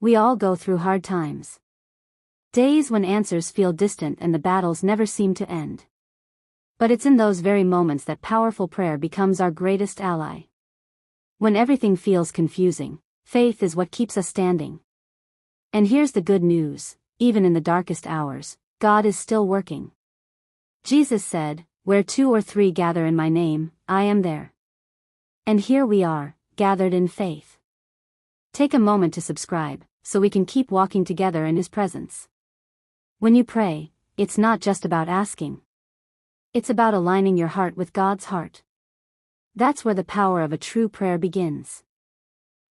We all go through hard times. Days when answers feel distant and the battles never seem to end. But it's in those very moments that powerful prayer becomes our greatest ally. When everything feels confusing, faith is what keeps us standing. And here's the good news, even in the darkest hours, God is still working. Jesus said, "Where 2 or 3 gather in my name, I am there." And here we are, gathered in faith. Take a moment to subscribe, so we can keep walking together in His presence. When you pray, it's not just about asking. It's about aligning your heart with God's heart. That's where the power of a true prayer begins.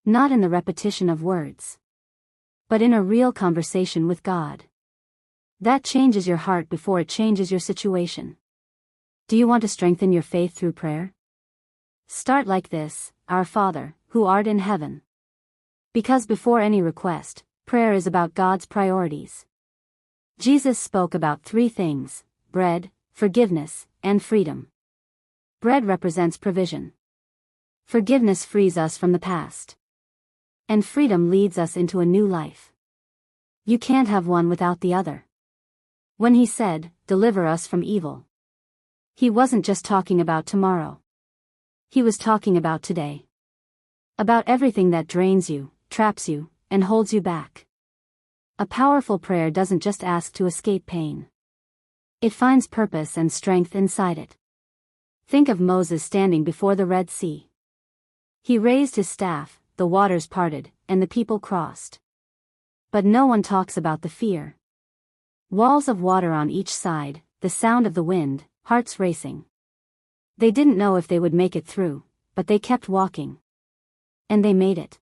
Not in the repetition of words, but in a real conversation with God. That changes your heart before it changes your situation. Do you want to strengthen your faith through prayer? Start like this: Our Father, who art in heaven. Because before any request, prayer is about God's priorities. Jesus spoke about 3 things: bread, forgiveness, and freedom. Bread represents provision. Forgiveness frees us from the past. And freedom leads us into a new life. You can't have one without the other. When He said, "Deliver us from evil," He wasn't just talking about tomorrow. He was talking about today. About everything that drains you, traps you, and holds you back. A powerful prayer doesn't just ask to escape pain. It finds purpose and strength inside it. Think of Moses standing before the Red Sea. He raised his staff, the waters parted, and the people crossed. But no one talks about the fear. Walls of water on each side, the sound of the wind, hearts racing. They didn't know if they would make it through, but they kept walking. And they made it.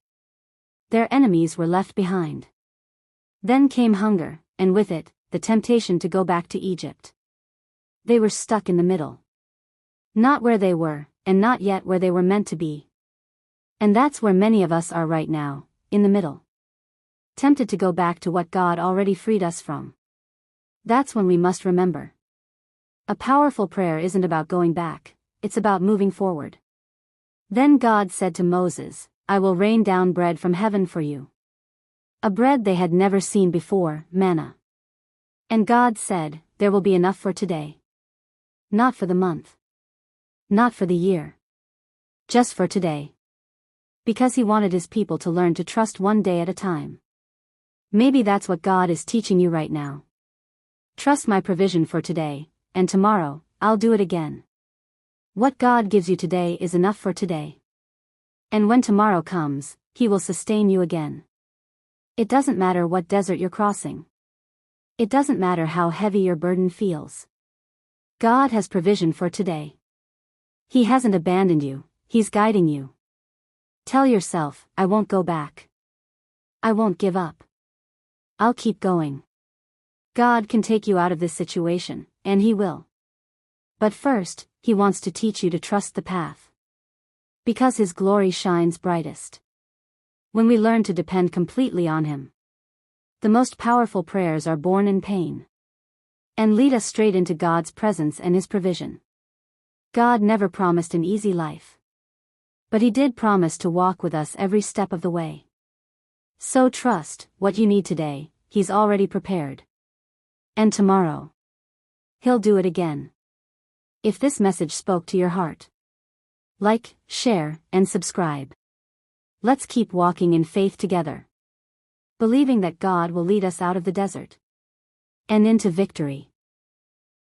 Their enemies were left behind. Then came hunger, and with it, the temptation to go back to Egypt. They were stuck in the middle. Not where they were, and not yet where they were meant to be. And that's where many of us are right now, in the middle. Tempted to go back to what God already freed us from. That's when we must remember. A powerful prayer isn't about going back, it's about moving forward. Then God said to Moses, "I will rain down bread from heaven for you." A bread they had never seen before, manna. And God said, "There will be enough for today. Not for the month. Not for the year. Just for today." Because He wanted His people to learn to trust one day at a time. Maybe that's what God is teaching you right now. Trust my provision for today, and tomorrow, I'll do it again. What God gives you today is enough for today. And when tomorrow comes, He will sustain you again. It doesn't matter what desert you're crossing. It doesn't matter how heavy your burden feels. God has provision for today. He hasn't abandoned you, He's guiding you. Tell yourself, "I won't go back. I won't give up. I'll keep going." God can take you out of this situation, and He will. But first, He wants to teach you to trust the path. Because His glory shines brightest when we learn to depend completely on Him. The most powerful prayers are born in pain and lead us straight into God's presence and His provision. God never promised an easy life. But He did promise to walk with us every step of the way. So trust, what you need today, He's already prepared. And tomorrow, He'll do it again. If this message spoke to your heart, like, share, and subscribe. Let's keep walking in faith together, believing that God will lead us out of the desert and into victory.